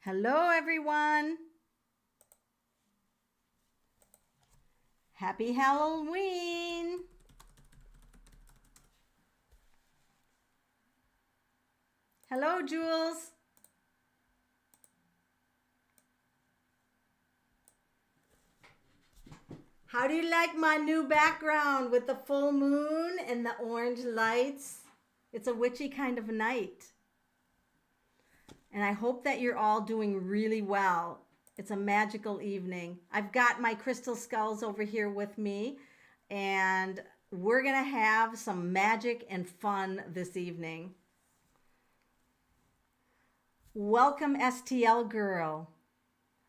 Hello, everyone. Happy Halloween. Hello, Jules. How do you like my new background with the full moon and the orange lights? It's a witchy kind of night. And I hope that you're all doing really well. It's a magical evening. I've got my crystal skulls over here with me, and we're going to have some magic and fun this evening. Welcome, STL girl.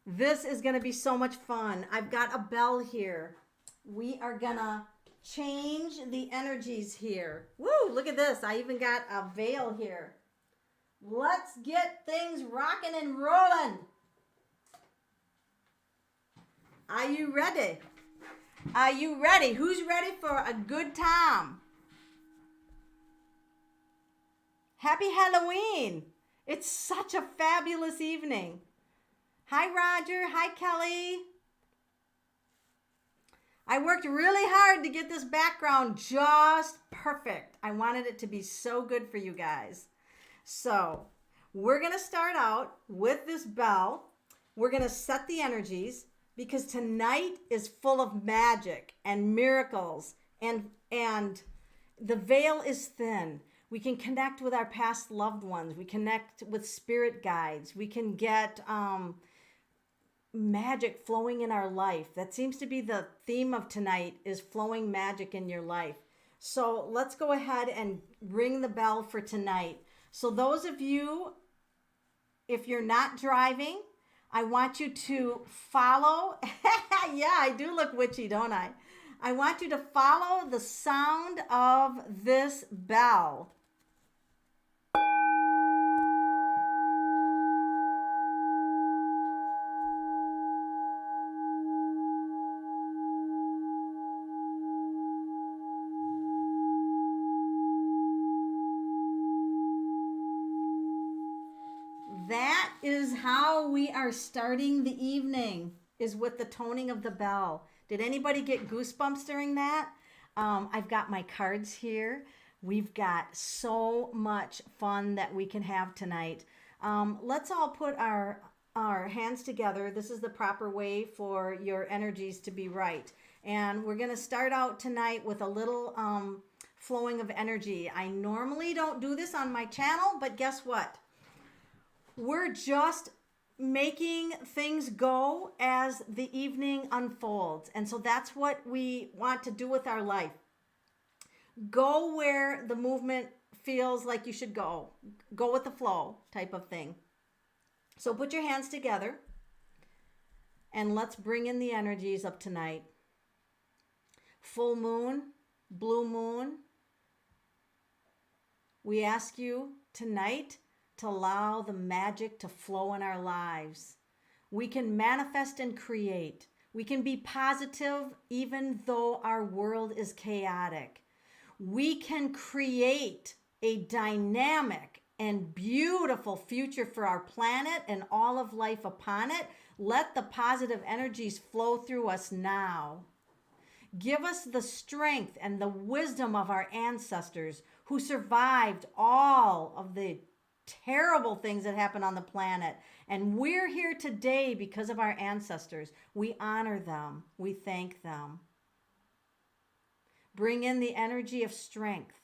This is going to be so much fun. I've got a bell here. We are going to change the energies here. Woo, look at this. I even got a veil here. Let's get things rocking and rolling. Are you ready? Are you ready? Who's ready for a good time? Happy Halloween. It's such a fabulous evening. Hi, Roger. Hi, Kelly. I worked really hard to get this background just perfect. I wanted it to be so good for you guys. So we're going to start out with this bell. We're going to set the energies because tonight is full of magic and miracles, and the veil is thin. We can connect with our past loved ones. We connect with spirit guides. We can get magic flowing in our life. That seems to be the theme of tonight, is flowing magic in your life. So let's go ahead and ring the bell for tonight. So those of you, if you're not driving, I want you to follow. Yeah, I do look witchy, don't I? I want you to follow the sound of this bell. That is how we are starting the evening, is with the toning of the bell. Did anybody get goosebumps during that? I've got my cards here. We've got so much fun that we can have tonight. Let's all put our hands together. This is the proper way for your energies to be right. And we're going to start out tonight with a little flowing of energy. I normally don't do this on my channel, but guess what? We're just making things go as the evening unfolds. And so that's what we want to do with our life. Go where the movement feels like you should go. Go with the flow type of thing. So put your hands together and let's bring in the energies of tonight. Full moon, blue moon. We ask you tonight to allow the magic to flow in our lives. We can manifest and create. We can be positive even though our world is chaotic. We can create a dynamic and beautiful future for our planet and all of life upon it. Let the positive energies flow through us now. Give us the strength and the wisdom of our ancestors who survived all of the terrible things that happen on the planet. And we're here today because of our ancestors. We honor them. We thank them. Bring in the energy of strength.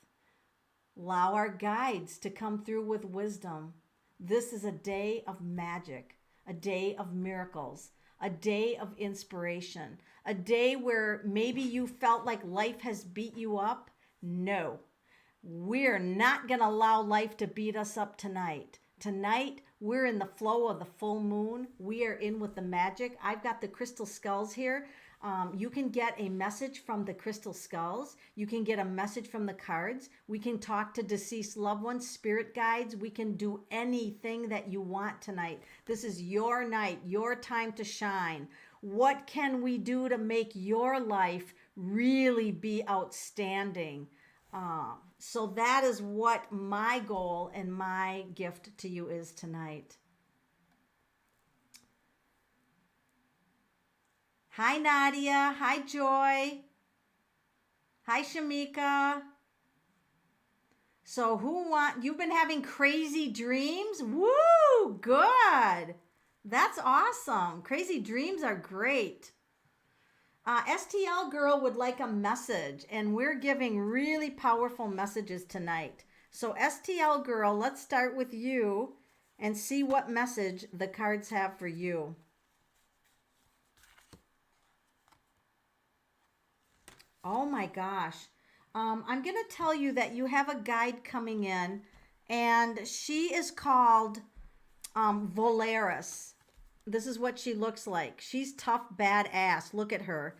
Allow our guides to come through with wisdom. This is a day of magic, a day of miracles, a day of inspiration, a day where maybe you felt like life has beat you up. No. We're not going to allow life to beat us up tonight. Tonight, we're in the flow of the full moon. We are in with the magic. I've got the crystal skulls here. You can get a message from the crystal skulls. You can get a message from the cards. We can talk to deceased loved ones, spirit guides. We can do anything that you want tonight. This is your night, your time to shine. What can we do to make your life really be outstanding? So that is what my goal and my gift to you is tonight. Hi, Nadia. Hi, Joy. Hi, Shamika. So you've been having crazy dreams? Woo, good. That's awesome. Crazy dreams are great. STL girl would like a message, and we're giving really powerful messages tonight. So STL girl, let's start with you and see what message the cards have for you. Oh my gosh. I'm going to tell you that you have a guide coming in, and she is called Volaris. This is what she looks like. She's tough, badass. Look at her.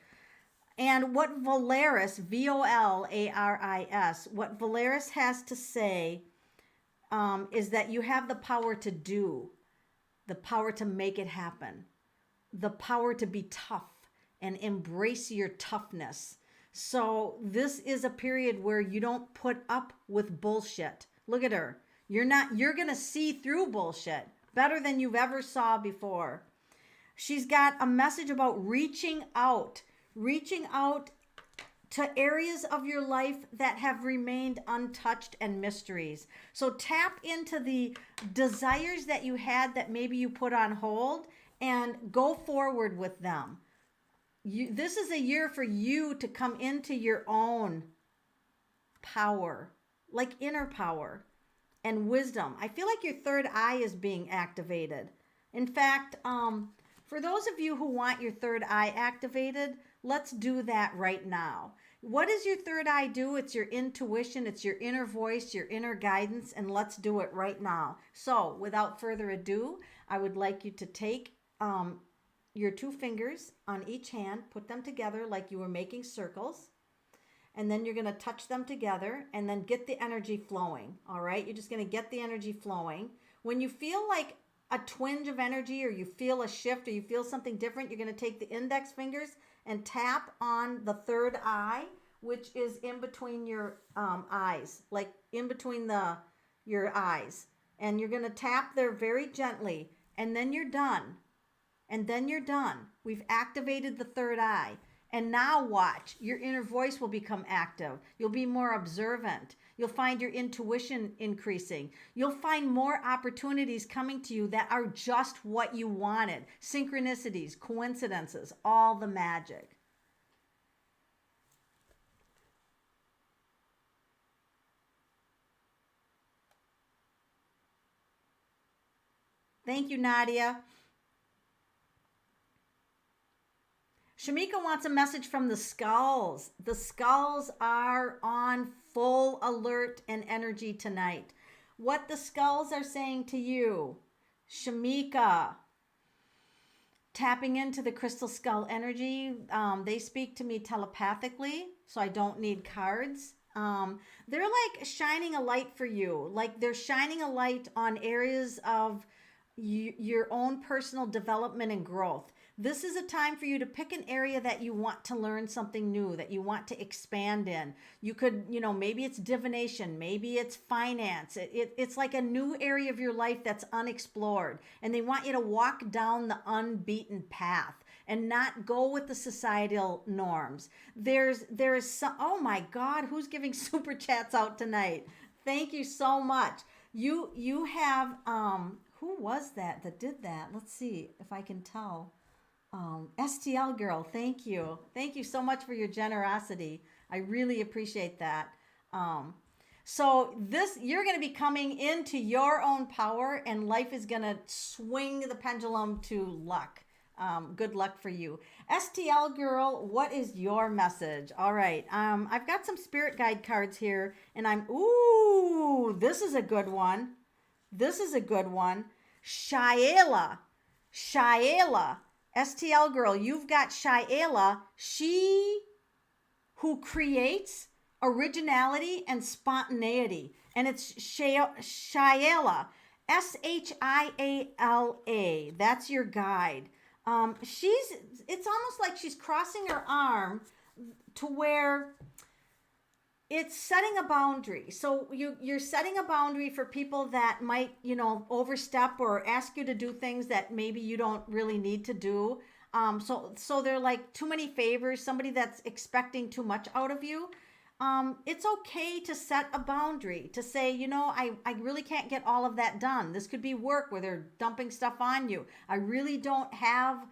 And what Volaris, Volaris, what Volaris has to say is that you have the power to do, the power to make it happen, the power to be tough and embrace your toughness. So this is a period where you don't put up with bullshit. Look at her. You're going to see through bullshit better than you've ever saw before. She's got a message about reaching out to areas of your life that have remained untouched and mysteries. So tap into the desires that you had that maybe you put on hold and go forward with them. This is a year for you to come into your own power, like inner power and wisdom. I feel like your third eye is being activated. In fact, for those of you who want your third eye activated, let's do that right now. What does your third eye do? It's your intuition, it's your inner voice, your inner guidance, and let's do it right now. So without further ado, I would like you to take your two fingers on each hand, put them together like you were making circles, and then you're going to touch them together and then get the energy flowing. All right, you're just going to get the energy flowing. When you feel like a twinge of energy, or you feel a shift, or you feel something different, you're going to take the index fingers and tap on the third eye, which is in between your eyes, like in between your eyes. And you're going to tap there very gently, and then you're done. And then you're done. We've activated the third eye. And now watch, your inner voice will become active. You'll be more observant. You'll find your intuition increasing. You'll find more opportunities coming to you that are just what you wanted. Synchronicities, coincidences, all the magic. Thank you, Nadia. Shamika wants a message from the skulls. The skulls are on full alert and energy tonight. What the skulls are saying to you, Shamika, tapping into the crystal skull energy. They speak to me telepathically, so I don't need cards. They're like shining a light for you. Like they're shining a light on areas of your own personal development and growth. This is a time for you to pick an area that you want to learn something new, that you want to expand in. You could, maybe it's divination, maybe it's finance. It's like a new area of your life that's unexplored. And they want you to walk down the unbeaten path and not go with the societal norms. There's some, oh my God, who's giving super chats out tonight? Thank you so much. You have, who was that did that? Let's see if I can tell. STL girl, thank you. Thank you so much for your generosity. I really appreciate that. So you're going to be coming into your own power, and life is going to swing the pendulum to luck. Good luck for you. STL girl, what is your message? All right. I've got some spirit guide cards here, and this is a good one. This is a good one. Shaela. STL girl, you've got Shaela, she who creates originality and spontaneity. And it's Shaela, Shiala. That's your guide. It's almost like she's crossing her arm to where it's setting a boundary. So you're setting a boundary for people that might, overstep or ask you to do things that maybe you don't really need to do. So they're like too many favors, somebody that's expecting too much out of you. It's okay to set a boundary, to say, I really can't get all of that done. This could be work where they're dumping stuff on you. I really don't have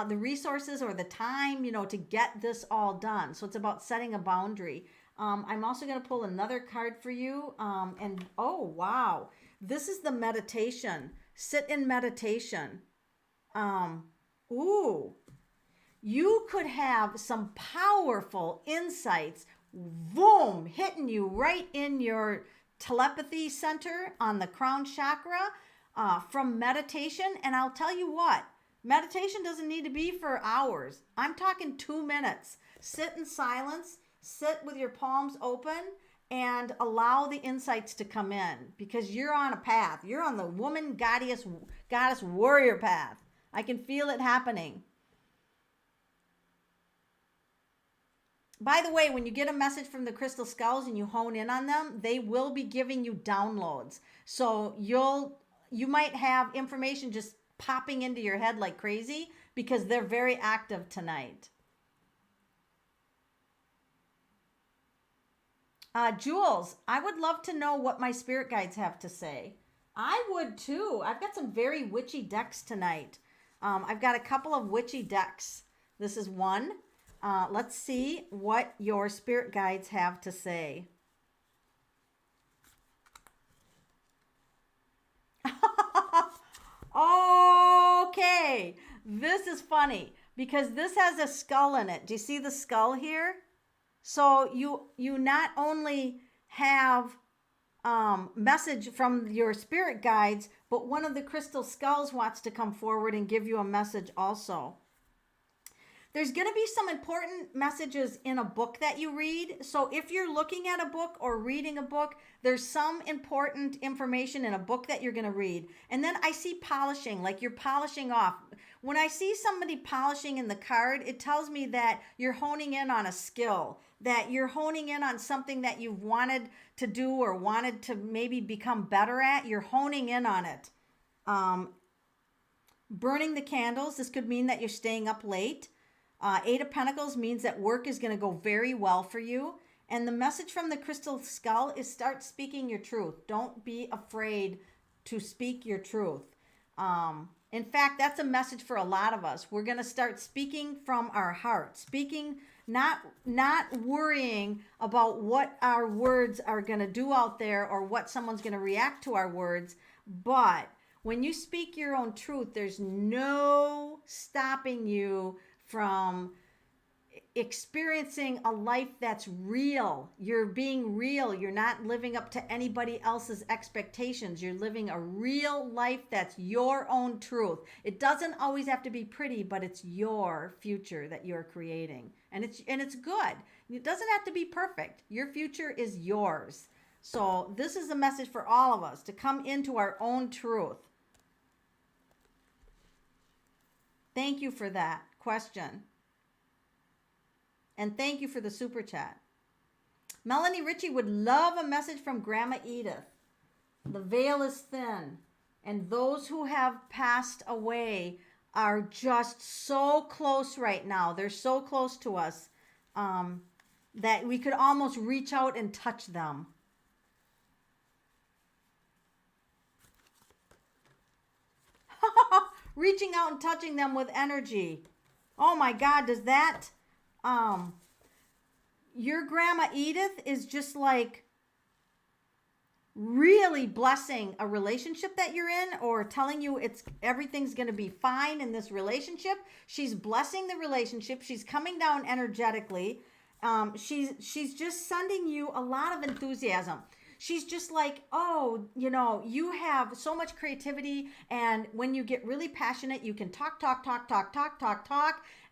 the resources or the time, to get this all done. So it's about setting a boundary. I'm also going to pull another card for you. And oh, wow. This is the meditation. Sit in meditation. Ooh. You could have some powerful insights, boom, hitting you right in your telepathy center on the crown chakra from meditation. And I'll tell you what, meditation doesn't need to be for hours. I'm talking 2 minutes. Sit in silence, sit with your palms open, and allow the insights to come in, because you're on a path. You're on the woman goddess warrior path. I can feel it happening. By the way, when you get a message from the crystal skulls and you hone in on them, they will be giving you downloads. So you might have information just popping into your head like crazy because they're very active tonight. Jules, I would love to know what my spirit guides have to say. I would too. I've got some very witchy decks tonight. I've got a couple of witchy decks. This is one. Let's see what your spirit guides have to say. Okay, this is funny because this has a skull in it. Do you see the skull here? So you not only have message from your spirit guides, but one of the crystal skulls wants to come forward and give you a message also. There's going to be some important messages in a book that you read. So if you're looking at a book or reading a book, there's some important information in a book that you're going to read. And then I see polishing, like you're polishing off. When I see somebody polishing in the card, it tells me that you're honing in on a skill, that you're honing in on something that you've wanted to do or wanted to maybe become better at. You're honing in on it. Burning the candles, this could mean that you're staying up late. 8 of Pentacles means that work is going to go very well for you. And the message from the crystal skull is start speaking your truth. Don't be afraid to speak your truth. In fact, that's a message for a lot of us. We're going to start speaking from our heart. Speaking, not worrying about what our words are going to do out there or what someone's going to react to our words. But when you speak your own truth, there's no stopping you from experiencing a life that's real. You're being real. You're not living up to anybody else's expectations. You're living a real life that's your own truth. It doesn't always have to be pretty, but it's your future that you're creating. And it's good. It doesn't have to be perfect. Your future is yours. So this is a message for all of us to come into our own truth. Thank you for that question. And thank you for the super chat. Melanie Ritchie would love a message from Grandma Edith. The veil is thin, and those who have passed away are just so close right now. They're so close to us that we could almost reach out and touch them. Reaching out and touching them with energy. Oh my God, does that, your Grandma Edith is just like really blessing a relationship that you're in, or telling you everything's going to be fine in this relationship. She's blessing the relationship. She's coming down energetically. She's just sending you a lot of enthusiasm. She's just like, oh, you have so much creativity, and when you get really passionate, you can talk.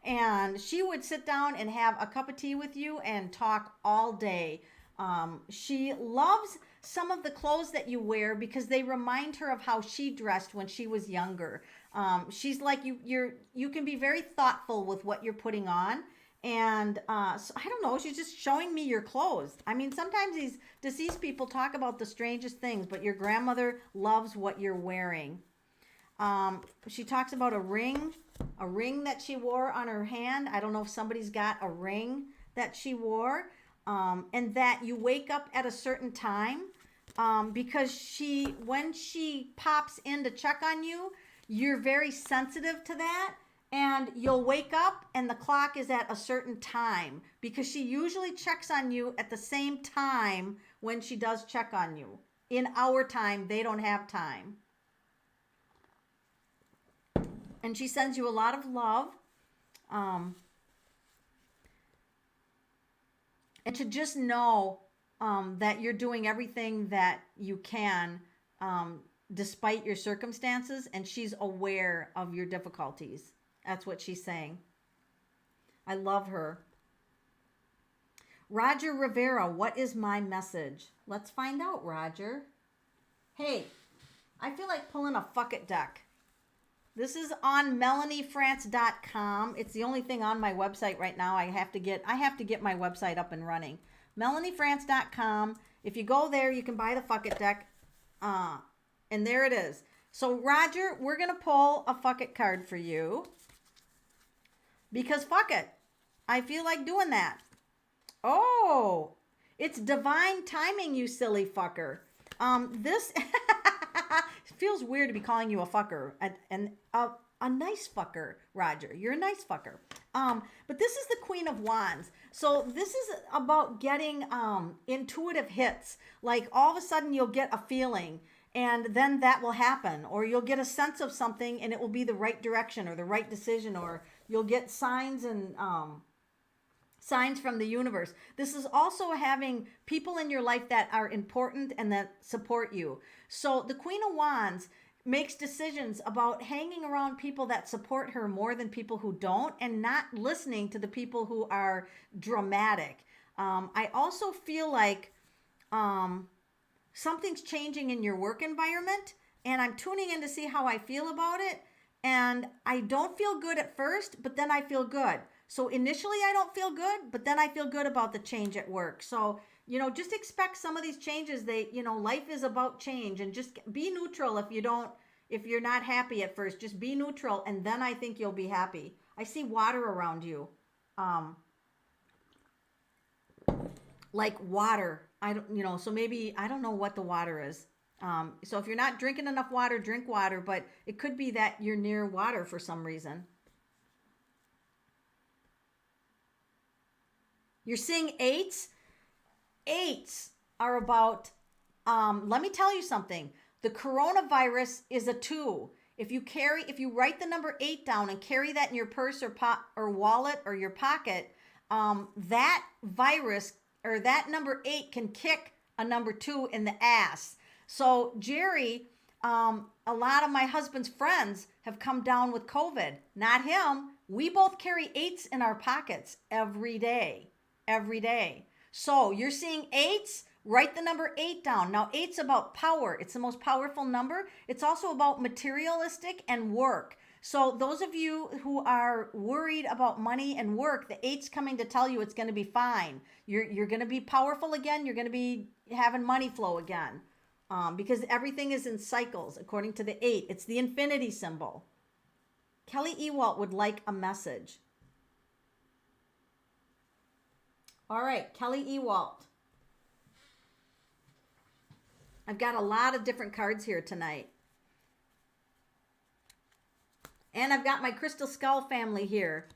And she would sit down and have a cup of tea with you and talk all day. She loves some of the clothes that you wear because they remind her of how she dressed when she was younger. She's like, you can be very thoughtful with what you're putting on. And so, I don't know, she's just showing me your clothes. I mean, sometimes these deceased people talk about the strangest things, but your grandmother loves what you're wearing. She talks about a ring that she wore on her hand. I don't know if somebody's got a ring that she wore, and that you wake up at a certain time, because when she pops in to check on you, you're very sensitive to that, and you'll wake up and the clock is at a certain time, because she usually checks on you at the same time when she does check on you. In our time, they don't have time. And she sends you a lot of love. And to just know that you're doing everything that you can, despite your circumstances, and she's aware of your difficulties. That's what she's saying. I love her. Roger Rivera, what is my message? Let's find out, Roger. Hey, I feel like pulling a fuck it deck. This is on melaniefrance.com. It's the only thing on my website right now. I have to get my website up and running. melaniefrance.com. If you go there, you can buy the fuck it deck. And there it is. So Roger, we're going to pull a fuck it card for you. Because fuck it. I feel like doing that. Oh, it's divine timing, you silly fucker. This feels weird to be calling you a fucker, and a nice fucker, Roger. You're a nice fucker. But this is the Queen of Wands. So this is about getting intuitive hits. Like all of a sudden you'll get a feeling, and then that will happen, or you'll get a sense of something and it will be the right direction or the right decision, or you'll get signs and signs from the universe. This is also having people in your life that are important and that support you. So the Queen of Wands makes decisions about hanging around people that support her more than people who don't, and not listening to the people who are dramatic. I also feel like something's changing in your work environment, and I'm tuning in to see how I feel about it. And I don't feel good at first, but then I feel good. So initially I don't feel good, but then I feel good about the change at work. So, just expect some of these changes. Life is about change, and just be neutral if you're not happy at first. Just be neutral, and then I think you'll be happy. I see water around you. Like water. So maybe, I don't know what the water is. So if you're not drinking enough water, drink water, but it could be that you're near water for some reason. You're seeing eights. Eights are about, let me tell you something. The coronavirus is a 2. If you write the number 8 down and carry that in your purse or wallet or your pocket, that virus or that number 8 can kick a number 2 in the ass. So Jerry, a lot of my husband's friends have come down with COVID. Not him. We both carry 8s in our pockets every day. Every day. So you're seeing 8s, write the number 8 down. Now 8's about power. It's the most powerful number. It's also about materialistic and work. So those of you who are worried about money and work, the 8's coming to tell you it's going to be fine. You're going to be powerful again. You're going to be having money flow again. Because everything is in cycles according to the 8. It's the infinity symbol. Kelly Ewalt would like a message. All right, Kelly Ewalt. I've got a lot of different cards here tonight. And I've got my Crystal Skull family here.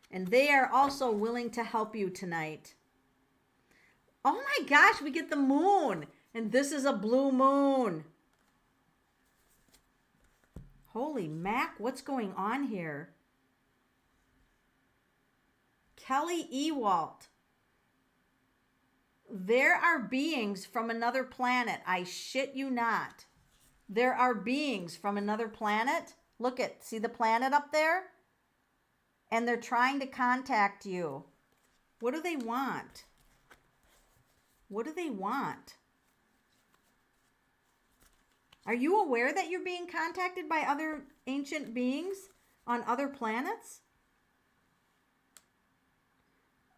And they are also willing to help you tonight. Oh my gosh, we get the moon. And this is a blue moon. Holy mac, what's going on here? Kelly Ewalt. There are beings from another planet. I shit you not. There are beings from another planet. See the planet up there? And they're trying to contact you. What do they want? What do they want? Are you aware that you're being contacted by other ancient beings on other planets?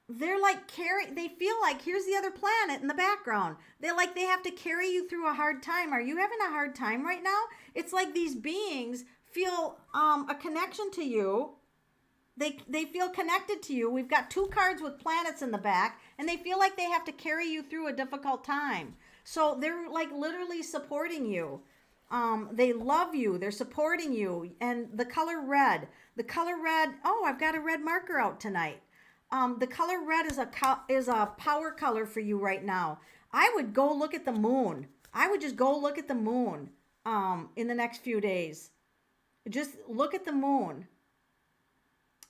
They're like they feel like here's the other planet in the background. They have to carry you through a hard time. Are you having a hard time right now? It's like these beings feel a connection to you. They feel connected to you. We've got 2 cards with planets in the back, and they feel like they have to carry you through a difficult time. So they're like literally supporting you. They love you. They're supporting you. And the color red. Oh, I've got a red marker out tonight. The color red is a power color for you right now. I would go look at the moon. I would just go look at the moon in the next few days. Just look at the moon.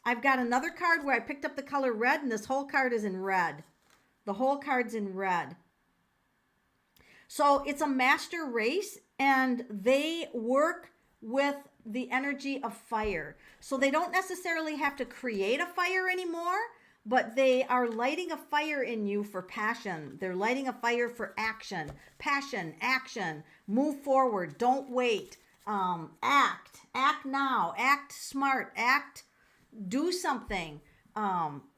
I've got another card where I picked up the color red, and this whole card is in red. The whole card's in red. So it's a master race, and they work with the energy of fire. So they don't necessarily have to create a fire anymore, but they are lighting a fire in you for passion. They're lighting a fire for action. Passion, action, move forward, don't wait. Act now, act smart, do something.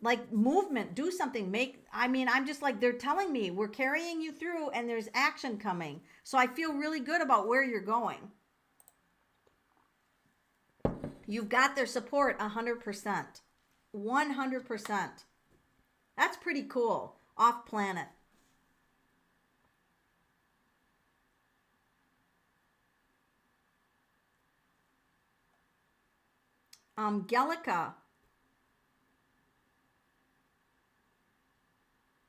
Like movement, do something. I'm just like, they're telling me we're carrying you through and there's action coming. So I feel really good about where you're going. You've got their support 100%. 100%. That's pretty cool. Off planet. Gelica.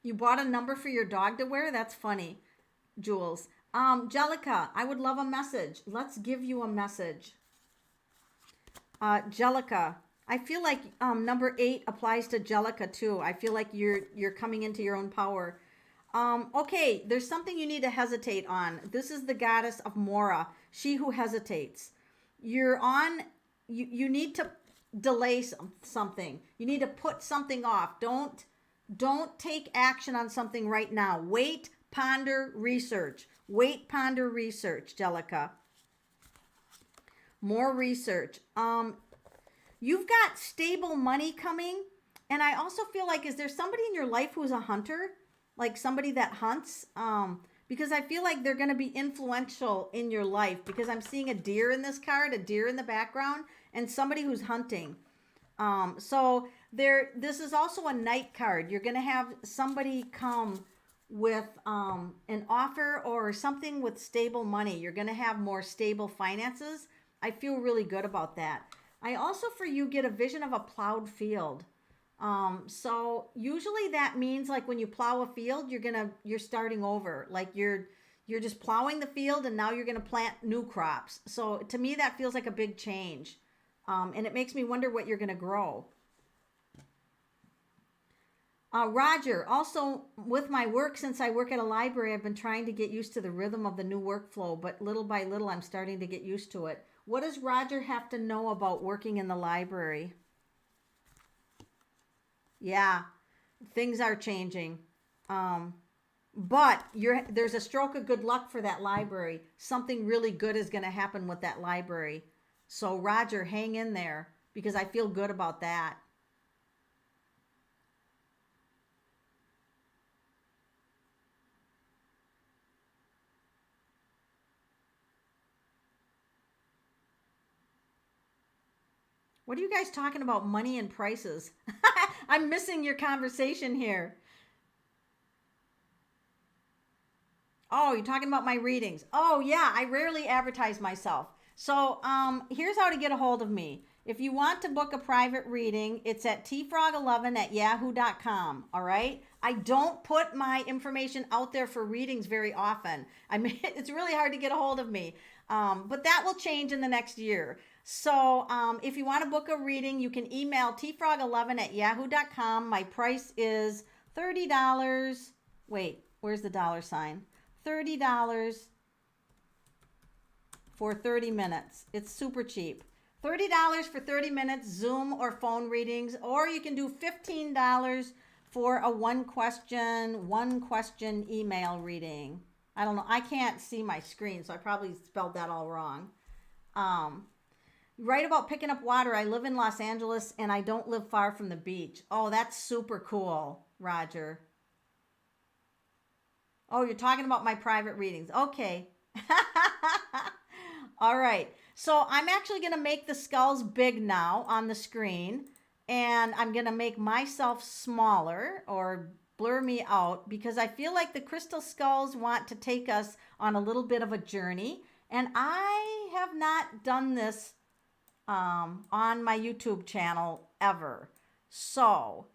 You bought a number for your dog to wear? That's funny, Jules. Jellica, I would love a message. Let's give you a message. Jellica, I feel like number 8 applies to Jellica too. I feel like you're coming into your own power. Okay, there's something you need to hesitate on. This is the goddess of Mora, she who hesitates. You need to delay something. You need to put something off. Don't take action on something right now. Wait, ponder, research. Wait, ponder, research, Jellica. More research. You've got stable money coming. And I also feel like, is there somebody in your life who's a hunter? Like somebody that hunts? Because I feel like they're going to be influential in your life, because I'm seeing a deer in this card, a deer in the background, and somebody who's hunting. So this is also a knight card. You're going to have somebody come with an offer or something with stable money. You're going to have more stable finances. I feel really good about that. I also, for you, get a vision of a plowed field. So usually that means like when you plow a field, you're starting over. Like you're just plowing the field and now you're going to plant new crops. So to me, that feels like a big change. And it makes me wonder what you're going to grow. Roger, also with my work, since I work at a library, I've been trying to get used to the rhythm of the new workflow, but little by little, I'm starting to get used to it. What does Roger have to know about working in the library? Yeah, things are changing. But there's a stroke of good luck for that library. Something really good is going to happen with that library. So Roger, hang in there, because I feel good about that. What are you guys talking about, money and prices? I'm missing your conversation here. Oh, you're talking about my readings. Oh, yeah, I rarely advertise myself. So here's how to get a hold of me. If you want to book a private reading, it's at tfrog11@yahoo.com, all right? I don't put my information out there for readings very often. I mean, it's really hard to get a hold of me. But that will change in the next year. So if you want to book a reading, you can email tfrog11@yahoo.com. My price is $30. Wait, where's the dollar sign? $30 for 30 minutes. It's super cheap. $30 for 30 minutes, Zoom or phone readings, or you can do $15 for a one question email reading. I don't know. I can't see my screen, so I probably spelled that all wrong. Right about picking up water. I live in Los Angeles and I don't live far from the beach. Oh, that's super cool, Roger. Oh, you're talking about my private readings. Okay. All right. So I'm actually going to make the skulls big now on the screen. And I'm going to make myself smaller or blur me out because I feel like the crystal skulls want to take us on a little bit of a journey. And I have not done this on my YouTube channel ever. So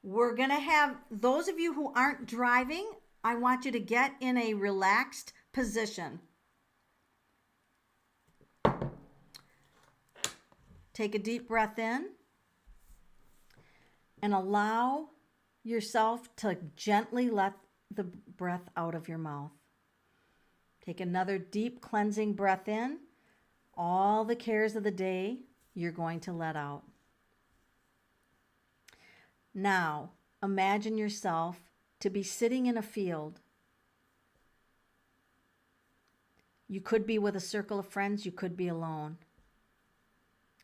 we're going to have those of you who aren't driving, I want you to get in a relaxed position. Take a deep breath in and allow yourself to gently let the breath out of your mouth. Take another deep cleansing breath in. All the cares of the day you're going to let out. Now, imagine yourself to be sitting in a field. You could be with a circle of friends, you could be alone.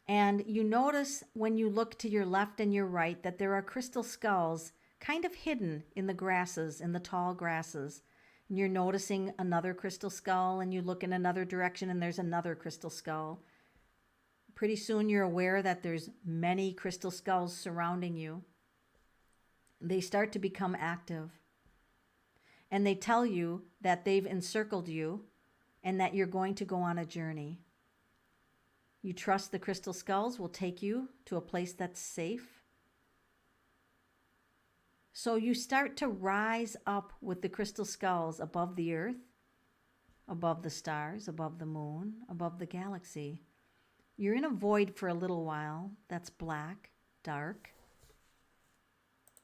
And you notice when you look to your left and your right that there are crystal skulls kind of hidden in the grasses, in the tall grasses. And you're noticing another crystal skull, and you look in another direction and there's another crystal skull. Pretty soon you're aware that there's many crystal skulls surrounding you. They start to become active. And they tell you that they've encircled you and that you're going to go on a journey. You trust the crystal skulls will take you to a place that's safe. So you start to rise up with the crystal skulls above the earth, above the stars, above the moon, above the galaxy. You're in a void for a little while that's black, dark.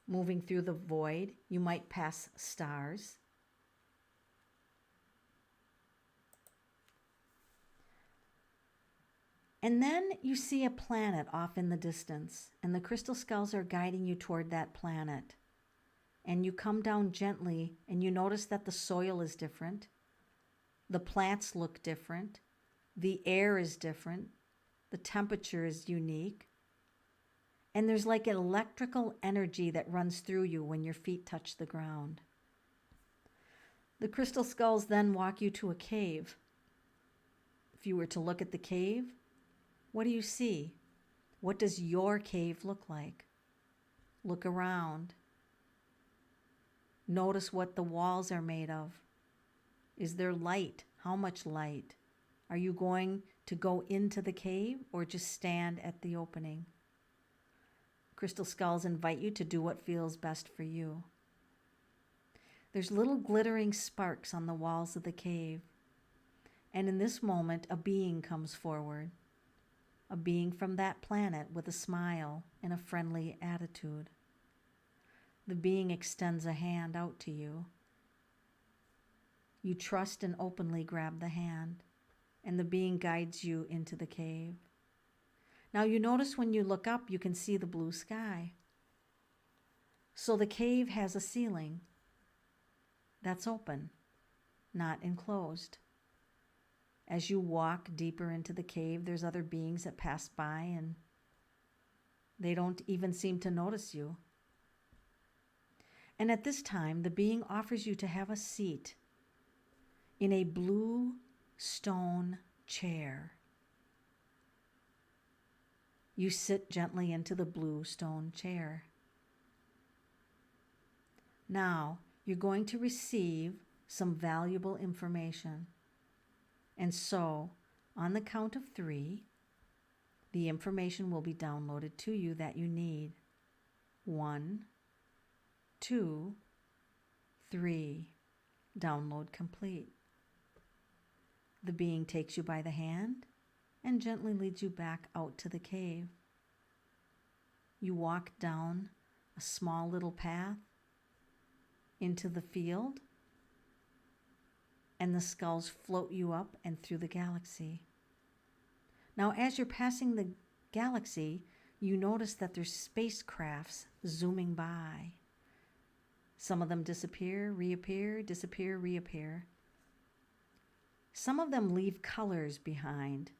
Moving through the void, you might pass stars. And then you see a planet off in the distance, and the crystal skulls are guiding you toward that planet. And you come down gently, and you notice that the soil is different. The plants look different. The air is different. The temperature is unique. And there's like an electrical energy that runs through you when your feet touch the ground. The crystal skulls then walk you to a cave. If you were to look at the cave, what do you see? What does your cave look like? Look around. Notice what the walls are made of. Is there light? How much light? Are you going to go into the cave or just stand at the opening? Crystal skulls invite you to do what feels best for you. There's little glittering sparks on the walls of the cave. And in this moment, a being comes forward. A being from that planet with a smile and a friendly attitude. The being extends a hand out to you. You trust and openly grab the hand, and the being guides you into the cave. Now you notice when you look up, you can see the blue sky. So the cave has a ceiling that's open, not enclosed. As you walk deeper into the cave, there's other beings that pass by, and they don't even seem to notice you. And at this time, the being offers you to have a seat in a blue stone chair. You sit gently into the blue stone chair. Now, you're going to receive some valuable information. And so, on the count of 3, the information will be downloaded to you that you need. 1, 2, 3. Download complete. The being takes you by the hand and gently leads you back out to the cave. You walk down a small little path into the field, and the skulls float you up and through the galaxy. Now, as you're passing the galaxy, you notice that there's spacecrafts zooming by. Some of them disappear, reappear, disappear, reappear. Some of them leave colors behind.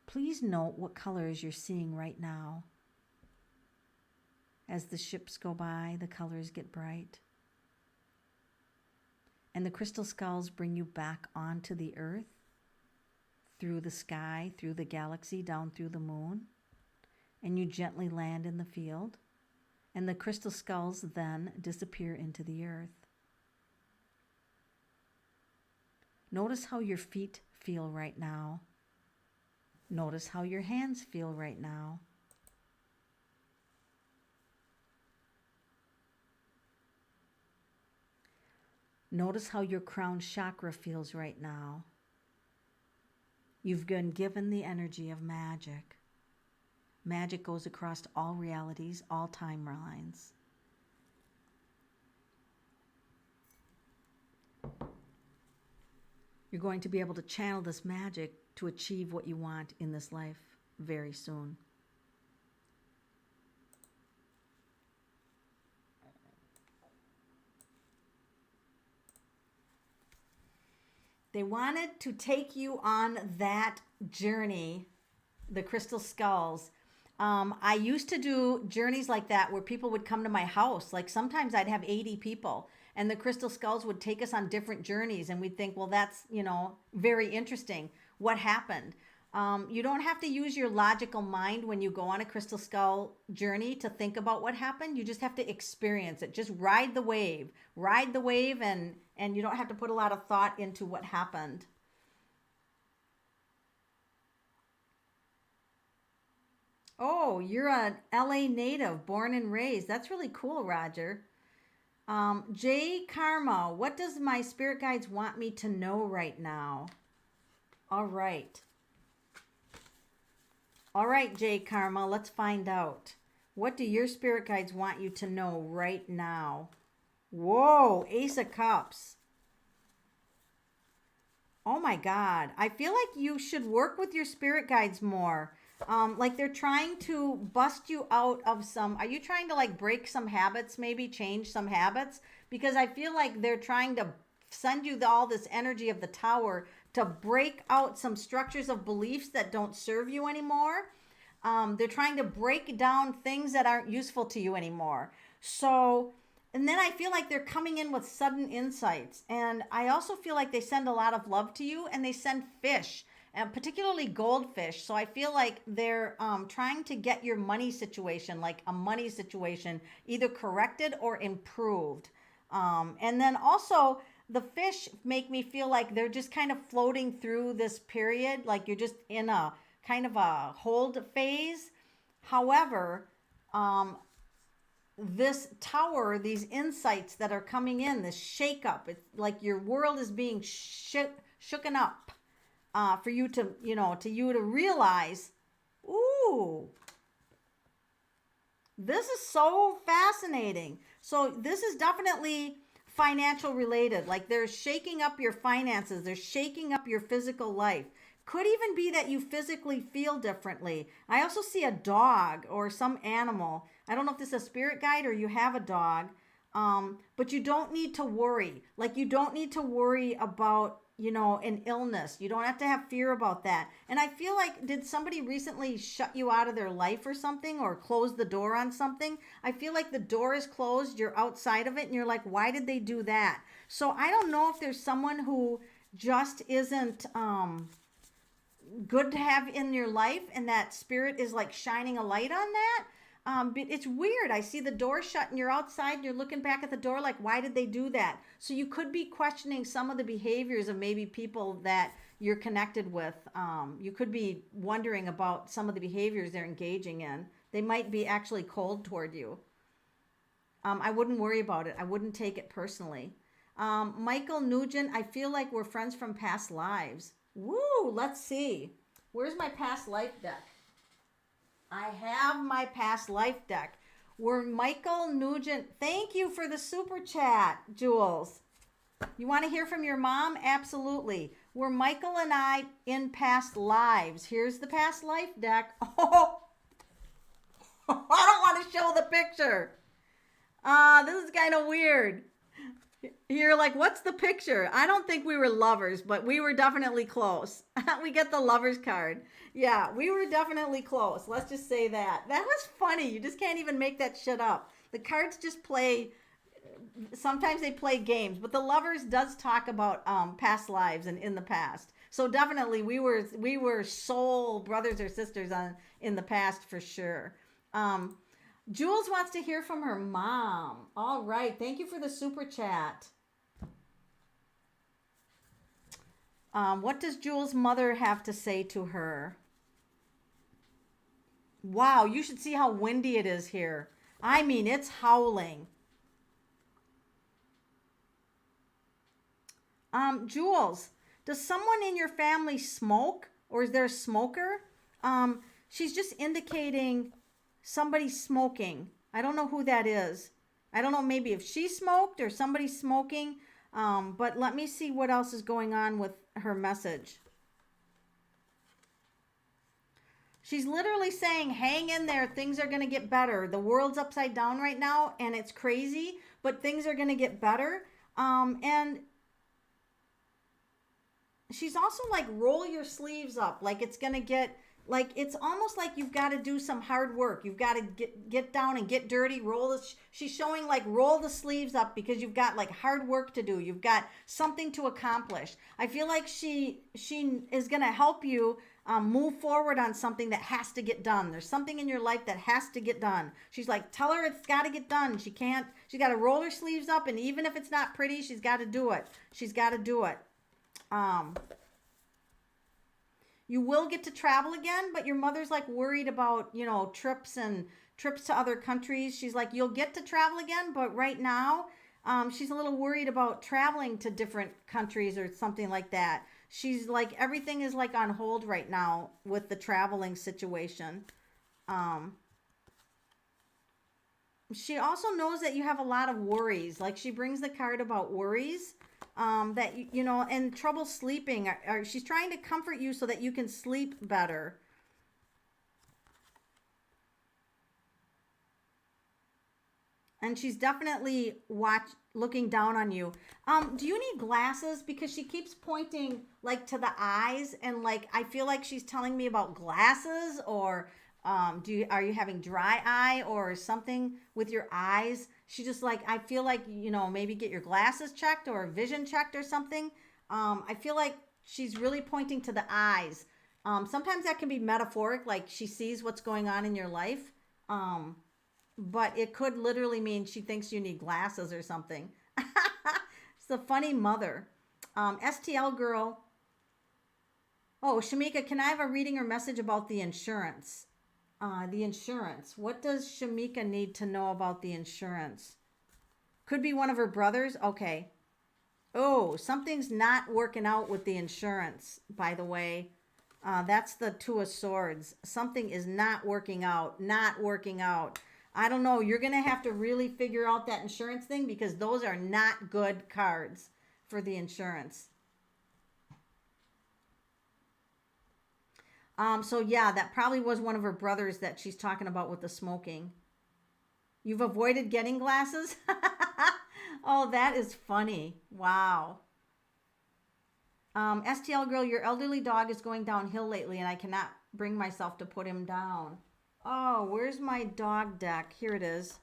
Please note what colors you're seeing right now. As the ships go by, the colors get bright. And the crystal skulls bring you back onto the earth through the sky, through the galaxy, down through the moon, and you gently land in the field, and the crystal skulls then disappear into the earth. Notice how your feet feel right now. Notice how your hands feel right now. Notice how your crown chakra feels right now. You've been given the energy of magic. Magic goes across all realities, all timelines. You're going to be able to channel this magic to achieve what you want in this life very soon. They wanted to take you on that journey, the crystal skulls. I used to do journeys like that where people would come to my house. Like sometimes I'd have 80 people and the crystal skulls would take us on different journeys and we'd think, well, that's, very interesting. What happened? You don't have to use your logical mind when you go on a crystal skull journey to think about what happened. You just have to experience it. Just ride the wave, and you don't have to put a lot of thought into what happened. Oh, you're an LA native, born and raised. That's really cool, Roger. Jay Karma, what does my spirit guides want me to know right now? All right. All right, Jay Karma, let's find out. What do your spirit guides want you to know right now? Whoa, Ace of Cups. Oh my God. I feel like you should work with your spirit guides more. Like they're trying to bust you out of some, are you trying to like break some habits, maybe change some habits? Because I feel like they're trying to send you all this energy of the Tower to break out some structures of beliefs that don't serve you anymore. They're trying to break down things that aren't useful to you anymore. So, and then I feel like they're coming in with sudden insights. And I also feel like they send a lot of love to you, and they send fish, and particularly goldfish. So I feel like they're trying to get your money situation, like a money situation, either corrected or improved. And then also the fish make me feel like they're just kind of floating through this period, like you're just in a kind of a hold phase. However, this Tower, these insights that are coming in, this shakeup, it's like your world is being shooken up for you to, to realize, ooh, this is so fascinating. So this is definitely financial related. Like they're shaking up your finances. They're shaking up your physical life. Could even be that you physically feel differently. I also see a dog or some animal. I don't know if this is a spirit guide or you have a dog, but you don't need to worry. Like you don't need to worry about, an illness. You don't have to have fear about that. And I feel like, did somebody recently shut you out of their life or something, or close the door on something? I feel like the door is closed, you're outside of it, and you're like, why did they do that? So I don't know if there's someone who just isn't good to have in your life, and that spirit is like shining a light on that. But it's weird. I see the door shut and you're outside and you're looking back at the door like, why did they do that? So you could be questioning some of the behaviors of maybe people that you're connected with. You could be wondering about some of the behaviors they're engaging in. They might be actually cold toward you. I wouldn't worry about it. I wouldn't take it personally. Michael Nugent, I feel like we're friends from past lives. Woo, let's see. Where's my past life deck? I have my past life deck. We're Michael Nugent. Thank you for the super chat, Jules. You want to hear from your mom? Absolutely. We're Michael and I in past lives. Here's the past life deck. Oh, I don't want to show the picture. This is kind of weird. You're like, what's the picture? I don't think we were lovers, but we were definitely close. We get the lovers card. Yeah, we were definitely close. Let's just say that. That was funny. You just can't even make that shit up. The cards just play sometimes they play games, but the Lovers does talk about past lives and in the past. So definitely we were soul brothers or sisters in the past for sure. Jules wants to hear from her mom. All right. Thank you for the super chat. What does Jules' mother have to say to her? Wow, you should see how windy it is here. I mean, it's howling. Jules, does someone in your family smoke, or is there a smoker? She's just indicating somebody's smoking. I don't know who that is. I don't know, maybe if she smoked or somebody's smoking. But let me see what else is going on with her message. She's literally saying, hang in there. Things are going to get better. The world's upside down right now and it's crazy, but things are going to get better. And she's also like, roll your sleeves up. Like it's going to get, like, it's almost like you've got to do some hard work. You've got to get down and get dirty, she's showing like roll the sleeves up because you've got like hard work to do. You've got something to accomplish. I feel like she is going to help you move forward on something that has to get done. There's something in your life that has to get done. She's like, tell her it's got to get done. She's got to roll her sleeves up. And even if it's not pretty, she's got to do it. She's got to do it. You will get to travel again, but your mother's like worried about, trips to other countries. She's like, you'll get to travel again, but right now, she's a little worried about traveling to different countries or something like that. She's like, everything is like on hold right now with the traveling situation. She also knows that you have a lot of worries. Like she brings the card about worries. That and trouble sleeping. She's trying to comfort you so that you can sleep better. And she's definitely looking down on you. Do you need glasses? Because she keeps pointing like to the eyes, and like I feel like she's telling me about glasses, or are you having dry eye or something with your eyes? She just like, I feel like, maybe get your glasses checked or vision checked or something. I feel like she's really pointing to the eyes. Sometimes that can be metaphoric, like she sees what's going on in your life. But it could literally mean she thinks you need glasses or something. It's a funny mother. STL girl. Oh, Shamika, can I have a reading or message about the insurance? The insurance. What does Shamika need to know about the insurance? Could be one of her brothers. Okay. Oh, something's not working out with the insurance, by the way. That's the Two of Swords. Something is not working out. Not working out. I don't know. You're going to have to really figure out that insurance thing because those are not good cards for the insurance. So yeah, that probably was one of her brothers that she's talking about with the smoking. You've avoided getting glasses? Oh, that is funny. Wow. STL girl, your elderly dog is going downhill lately and I cannot bring myself to put him down. Oh, where's my dog deck? Here it is.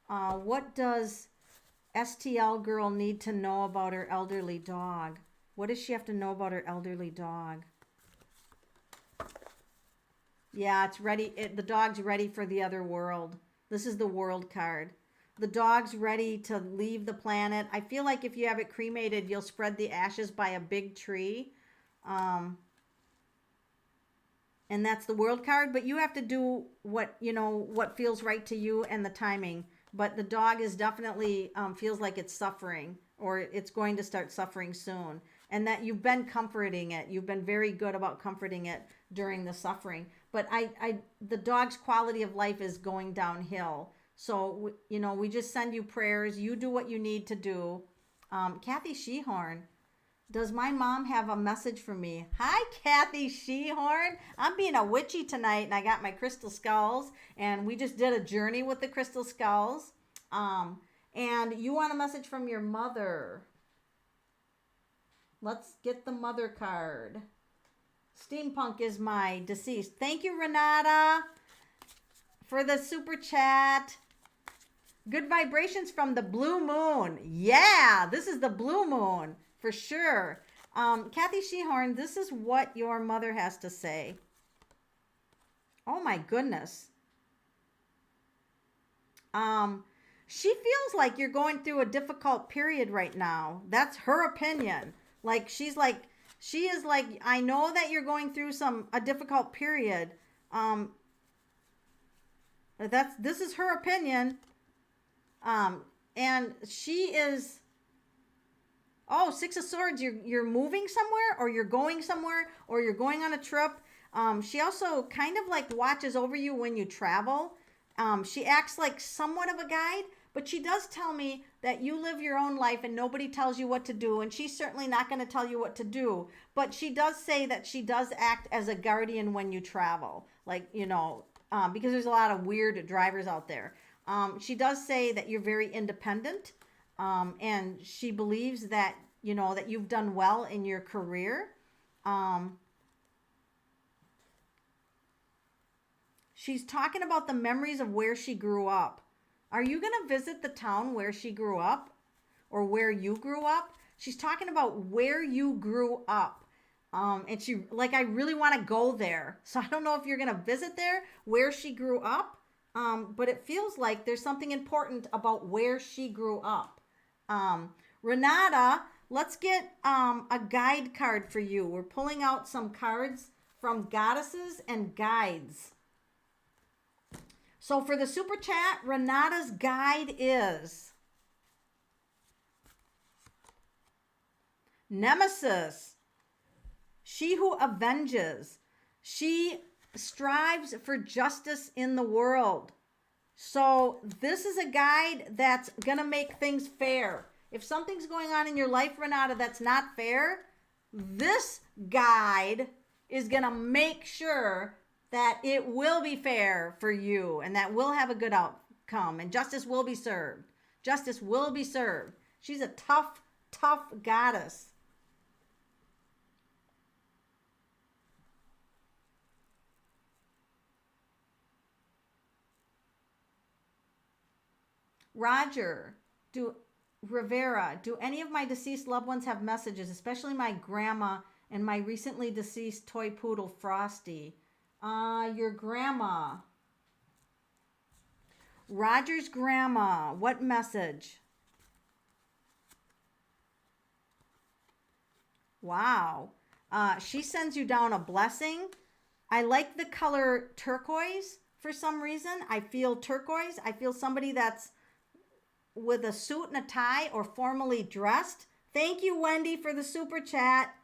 What does STL girl need to know about her elderly dog? What does she have to know about her elderly dog? Yeah, it's ready. The dog's ready for the other world. This is the world card. The dog's ready to leave the planet. I feel like if you have it cremated, you'll spread the ashes by a big tree. And that's the world card. But you have to do what feels right to you and the timing. But the dog is definitely feels like it's suffering, or it's going to start suffering soon. And that you've been comforting it. You've been very good about comforting it during the suffering. But the dog's quality of life is going downhill. So, we just send you prayers. You do what you need to do. Kathy Shehorn, does my mom have a message for me? Hi, Kathy Shehorn. I'm being a witchy tonight, and I got my crystal skulls. And we just did a journey with the crystal skulls. And you want a message from your mother. Let's get the mother card. Steampunk is my deceased. Thank you, Renata, for the super chat. Good vibrations from the blue moon. Yeah, this is the blue moon for sure. Kathy Shehorn, this is what your mother has to say. Oh my goodness. She feels like you're going through a difficult period right now. That's her opinion. Like she is like, I know that you're going through a difficult period. This is her opinion. And she is, oh, Six of Swords, you're moving somewhere, or you're going somewhere, or you're going on a trip. She also kind of like watches over you when you travel. She acts like somewhat of a guide, but she does tell me that you live your own life and nobody tells you what to do, and she's certainly not going to tell you what to do. But she does say that she does act as a guardian when you travel, like, you know, because there's a lot of weird drivers out there. She does say that you're very independent, and she believes that, you know, that you've done well in your career. She's talking about the memories of where she grew up. Are you going to visit the town where she grew up, or where you grew up? She's talking about where you grew up. And she, like, I really want to go there. So I don't know if you're going to visit there, where she grew up. But it feels like there's something important about where she grew up. Renata, let's get a guide card for you. We're pulling out some cards from goddesses and guides. So for the super chat, Renata's guide is Nemesis. She who avenges. She strives for justice in the world. So this is a guide that's going to make things fair. If something's going on in your life, Renata, that's not fair, this guide is going to make sure that it will be fair for you and that will have a good outcome and justice will be served. Justice will be served. She's a tough, tough goddess. Roger, Rivera, do any of my deceased loved ones have messages, especially my grandma and my recently deceased toy poodle, Frosty? Your grandma. Roger's grandma, what message? Wow. She sends you down a blessing. I like the color turquoise for some reason. I feel turquoise. I feel somebody that's with a suit and a tie or formally dressed. Thank you, Wendy, for the super chat.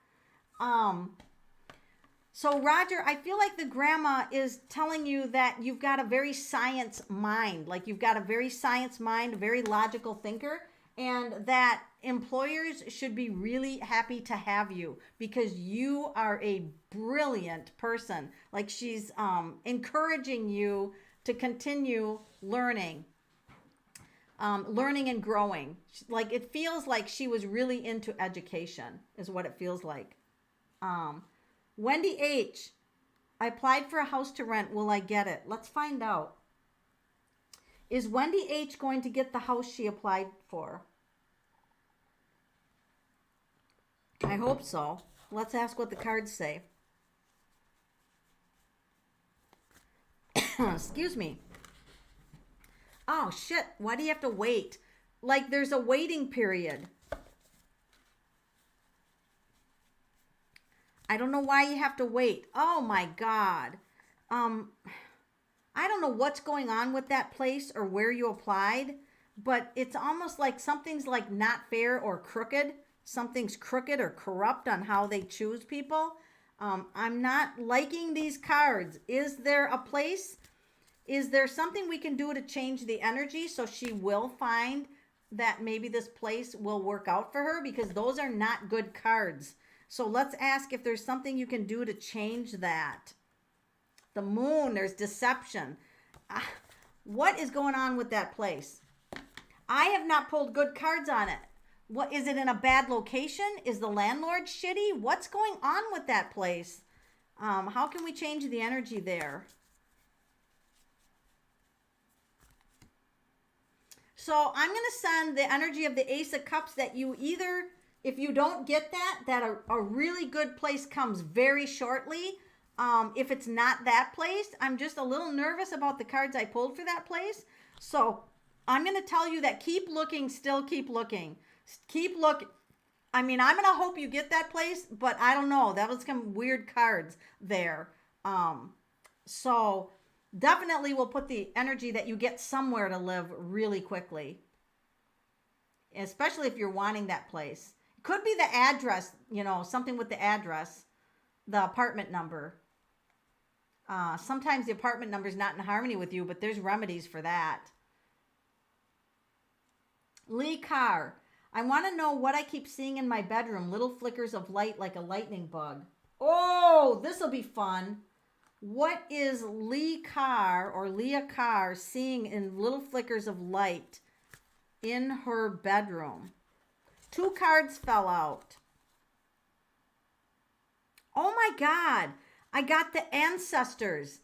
So Roger, I feel like the grandma is telling you that you've got a very science mind, like you've got a very science mind, a very logical thinker, and that employers should be really happy to have you because you are a brilliant person. Like she's encouraging you to continue learning and growing. Like it feels like she was really into education is what it feels like. Wendy H. I applied for a house to rent. Will I get it? Let's find out. Is Wendy H. going to get the house she applied for? I hope so. Let's ask what the cards say. Excuse me. Oh, shit. Why do you have to wait? Like there's a waiting period. I don't know why you have to wait. Oh my God. I don't know what's going on with that place or where you applied, but it's almost like something's like not fair or crooked. Something's crooked or corrupt on how they choose people. I'm not liking these cards. Is there a place? Is there something we can do to change the energy so she will find that maybe this place will work out for her? Because those are not good cards. So let's ask if there's something you can do to change that. The moon, there's deception. What is going on with that place? I have not pulled good cards on it. What is it in a bad location? Is the landlord shitty? What's going on with that place? How can we change the energy there? So I'm going to send the energy of the Ace of Cups that you either, if you don't get that a really good place comes very shortly. If it's not that place, I'm just a little nervous about the cards I pulled for that place. So I'm going to tell you that keep looking, still keep looking. Keep looking. I mean, I'm going to hope you get that place, but I don't know. That was some weird cards there. So definitely we'll put the energy that you get somewhere to live really quickly, especially if you're wanting that place. It could be the address, something with the address, the apartment number. Sometimes the apartment number is not in harmony with you, but there's remedies for that. Lee Carr, I want to know what I keep seeing in my bedroom. Little flickers of light like a lightning bug. Oh, this will be fun. What is Lee Carr or Leah Carr seeing in little flickers of light in her bedroom? 2 cards fell out. Oh my God. I got the ancestors.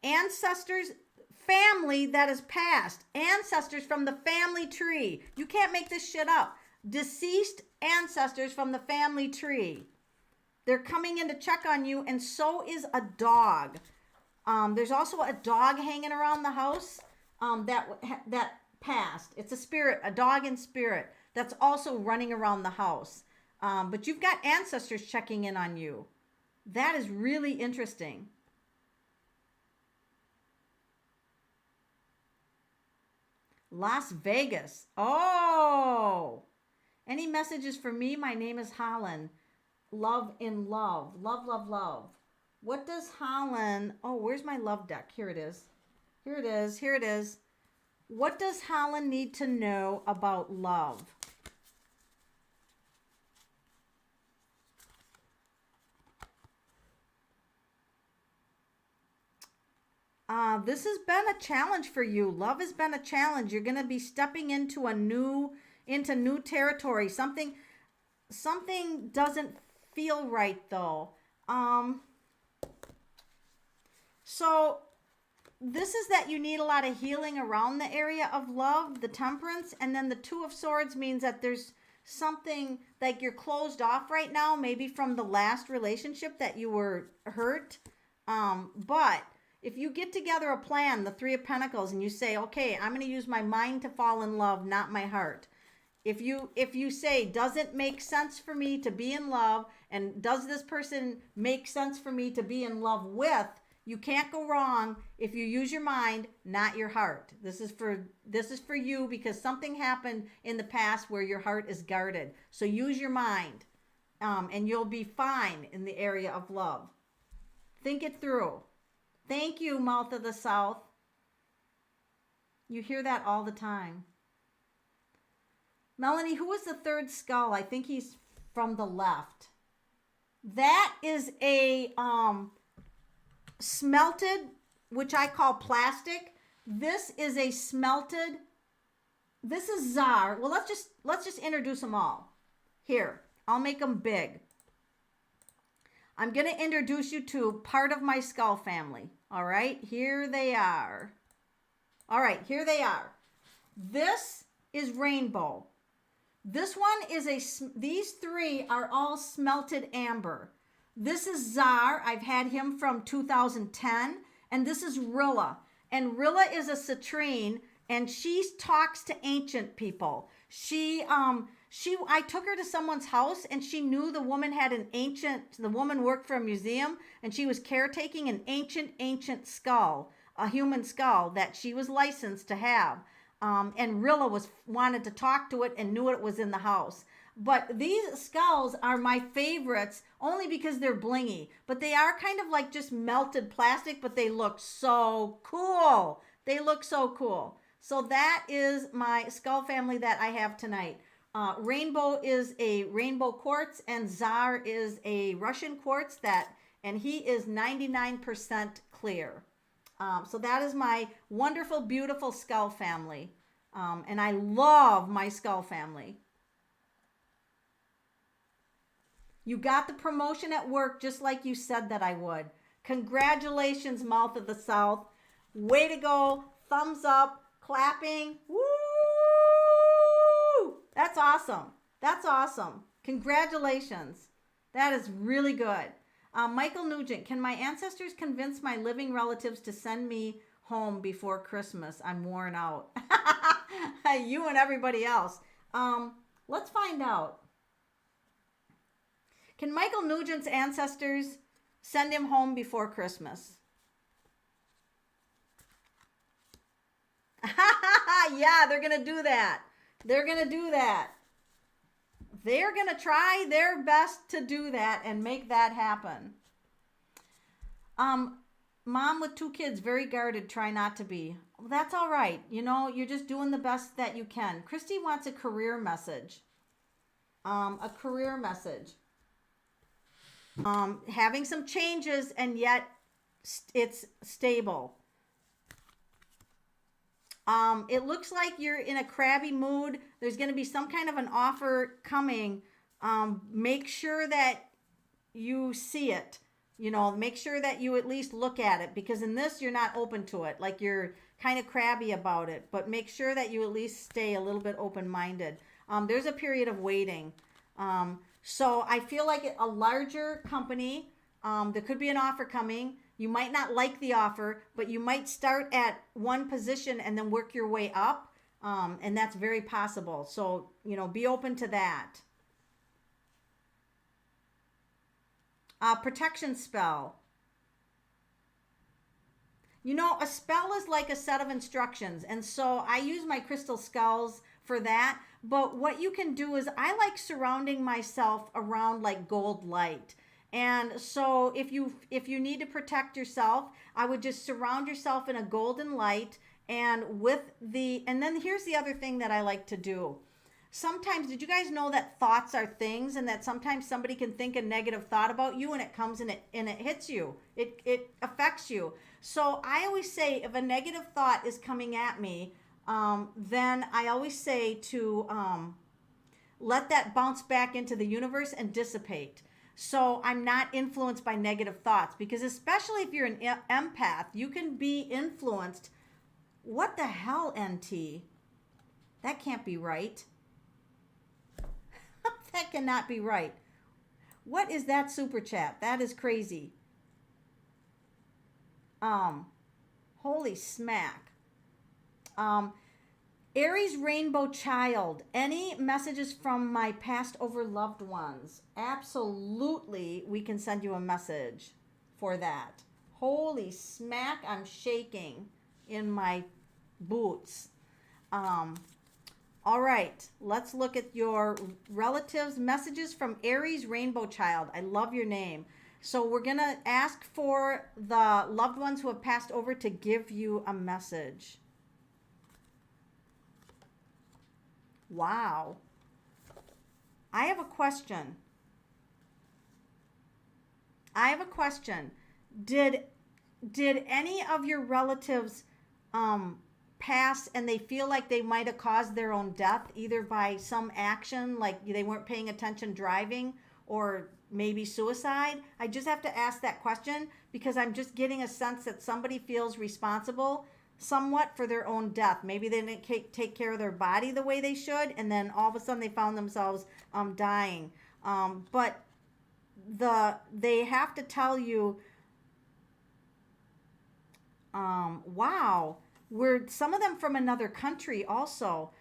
Ancestors, family that is past. Ancestors from the family tree. You can't make this shit up. Deceased ancestors from the family tree. They're coming in to check on you, and so is a dog. There's also a dog hanging around the house that passed. It's a spirit, a dog in spirit that's also running around the house. But you've got ancestors checking in on you. That is really interesting. Las Vegas. Oh. Any messages for me? My name is Holland. Love in love. Love, love, love. What does Holland... Oh, where's my love deck? Here it is. Here it is. Here it is. What does Holland need to know about love? This has been a challenge for you. Love has been a challenge. You're going to be stepping into new territory. Something doesn't feel right though. So this is that you need a lot of healing around the area of love, the Temperance, and then the 2 of Swords means that there's something like you're closed off right now, maybe from the last relationship that you were hurt. But if you get together a plan, the 3 of Pentacles, and you say, okay, I'm going to use my mind to fall in love, not my heart. If you say, does it make sense for me to be in love, and does this person make sense for me to be in love with, you can't go wrong if you use your mind, not your heart. This is for you because something happened in the past where your heart is guarded. So use your mind, and you'll be fine in the area of love. Think it through. Thank you, Mouth of the South. You hear that all the time. Melanie, who is the 3rd skull? I think he's from the left. That is a smelted, which I call plastic. This is a smelted. This is Tsar. Well, let's just introduce them all. Here, I'll make them big. I'm going to introduce you to part of my skull family. All right, here they are. All right, here they are. This is Rainbow. This one is these 3 are all smelted amber. This is Tsar. I've had him from 2010. And this is Rilla. And Rilla is a citrine, and she talks to ancient people. I took her to someone's house, and she knew the woman the woman worked for a museum, and she was caretaking an ancient skull, a human skull that she was licensed to have. And Rilla wanted to talk to it and knew it was in the house. But these skulls are my favorites only because they're blingy. But they are kind of like just melted plastic, but they look so cool. They look so cool. So that is my skull family that I have tonight. Rainbow is a rainbow quartz, and Tsar is a Russian quartz and he is 99% clear. So that is my wonderful, beautiful skull family. And I love my skull family. You got the promotion at work just like you said that I would. Congratulations, Mouth of the South. Way to go. Thumbs up. Clapping. Woo! That's awesome. That's awesome. Congratulations. That is really good. Michael Nugent, can my ancestors convince my living relatives to send me home before Christmas? I'm worn out. You and everybody else. Let's find out. Can Michael Nugent's ancestors send him home before Christmas? Yeah, they're going to do that. They're going to do that. They're going to try their best to do that and make that happen. Mom with 2 kids, very guarded, try not to be. Well, that's all right. You know, you're just doing the best that you can. Christy wants a career message. A career message. Having some changes and yet it's stable. It looks like you're in a crabby mood. There's going to be some kind of an offer coming. Make sure that you see it. You know, make sure that you at least look at it, because in this, you're not open to it. Like, you're kind of crabby about it, but make sure that you at least stay a little bit open-minded. There's a period of waiting. So I feel like a larger company, there could be an offer coming. You might not like the offer, but you might start at one position and then work your way up. And that's very possible. So, you know, be open to that. Protection spell. You know, a spell is like a set of instructions. And so I use my crystal skulls for that. But what you can do is, I like surrounding myself around like gold light. And so if you need to protect yourself, I would just surround yourself in a golden light. And then here's the other thing that I like to do. Sometimes, did you guys know that thoughts are things, and that sometimes somebody can think a negative thought about you and it comes and it hits you. It affects you. So I always say, if a negative thought is coming at me, then I always say to let that bounce back into the universe and dissipate. So I'm not influenced by negative thoughts, because especially if you're an empath, you can be influenced. What the hell, NT? That can't be right. That cannot be right. What is that super chat? That is crazy. Holy smack. Aries Rainbow Child, any messages from my passed over loved ones? Absolutely, we can send you a message for that. Holy smack, I'm shaking in my boots. All right, let's look at your relatives' messages from Aries Rainbow Child. I love your name. So we're going to ask for the loved ones who have passed over to give you a message. Wow. I have a question. Did any of your relatives pass and they feel like they might have caused their own death, either by some action, like they weren't paying attention driving, or maybe suicide? I just have to ask that question because I'm just getting a sense that somebody feels responsible somewhat for their own death. Maybe they didn't take care of their body the way they should, and then all of a sudden they found themselves dying. But they have to tell you, wow, some of them from another country also,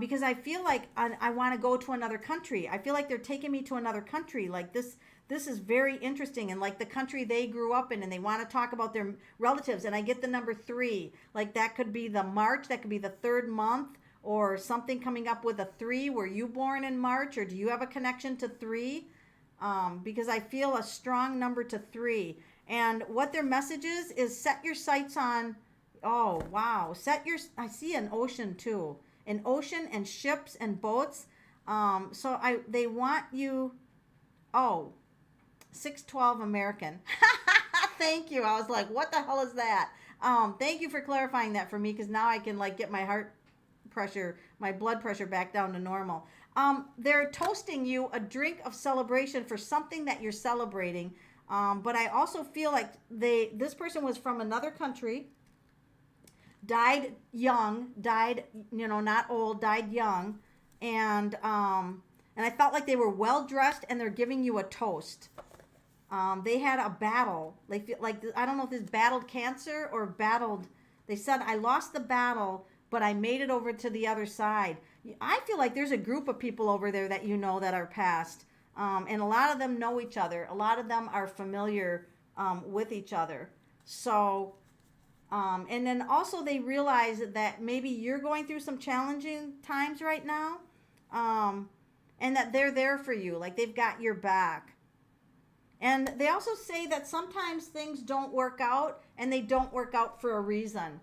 because I feel like I want to go to another country. I feel like they're taking me to another country. Like this is very interesting, and like the country they grew up in, and they want to talk about their relatives. And I get the number 3. Like that could be the March, that could be the 3rd month, or something coming up with a 3. Were you born in March, or do you have a connection to 3? Because I feel a strong number to 3. And what their message is set your sights on. Oh, wow. I see an ocean too. An ocean and ships and boats. They want you, 612 American. Thank you. I was like, what the hell is that? Thank you for clarifying that for me, because now I can like get my blood pressure back down to normal. They're toasting you a drink of celebration for something that you're celebrating. But I also feel like this person was from another country, died young, not old, died young, and I felt like they were well dressed and they're giving you a toast. They had a battle. They feel like, I don't know if this battled cancer or battled. They said, I lost the battle, but I made it over to the other side. I feel like there's a group of people over there that you know that are past. And a lot of them know each other. A lot of them are familiar with each other. So, and then also they realize that maybe you're going through some challenging times right now. And that they're there for you. Like they've got your back. And they also say that sometimes things don't work out, and they don't work out for a reason.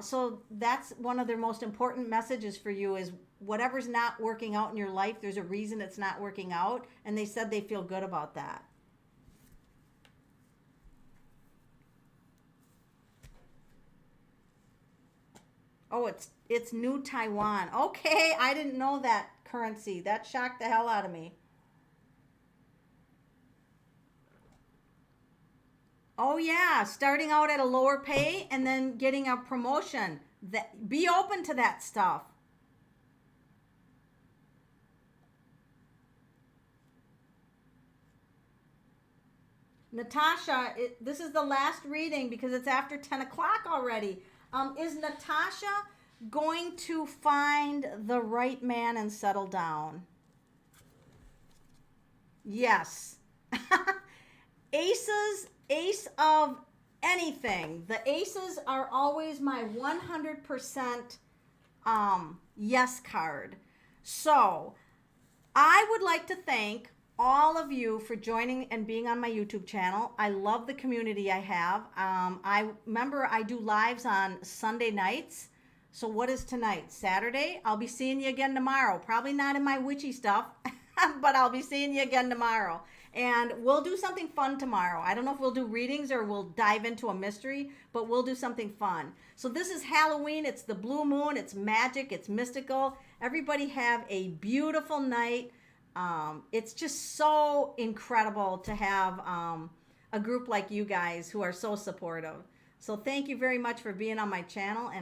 So that's one of their most important messages for you is whatever's not working out in your life, there's a reason it's not working out. And they said they feel good about that. Oh, it's New Taiwan. Okay, I didn't know that currency. That shocked the hell out of me. Oh yeah, starting out at a lower pay and then getting a promotion. That, be open to that stuff. Natasha, this is the last reading because it's after 10 o'clock already. Is Natasha going to find the right man and settle down? Yes. Ace of anything. The aces are always my 100% yes card. So I would like to thank all of you for joining and being on my YouTube channel. I love the community I have. I remember I do lives on Sunday nights. So what is tonight? Saturday? I'll be seeing you again tomorrow. Probably not in my witchy stuff, but I'll be seeing you again tomorrow. And we'll do something fun tomorrow. I don't know if we'll do readings or we'll dive into a mystery, but we'll do something fun. So this is Halloween. It's the blue moon. It's magic. It's mystical. Everybody have a beautiful night. It's just so incredible to have a group like you guys who are so supportive. So thank you very much for being on my channel. And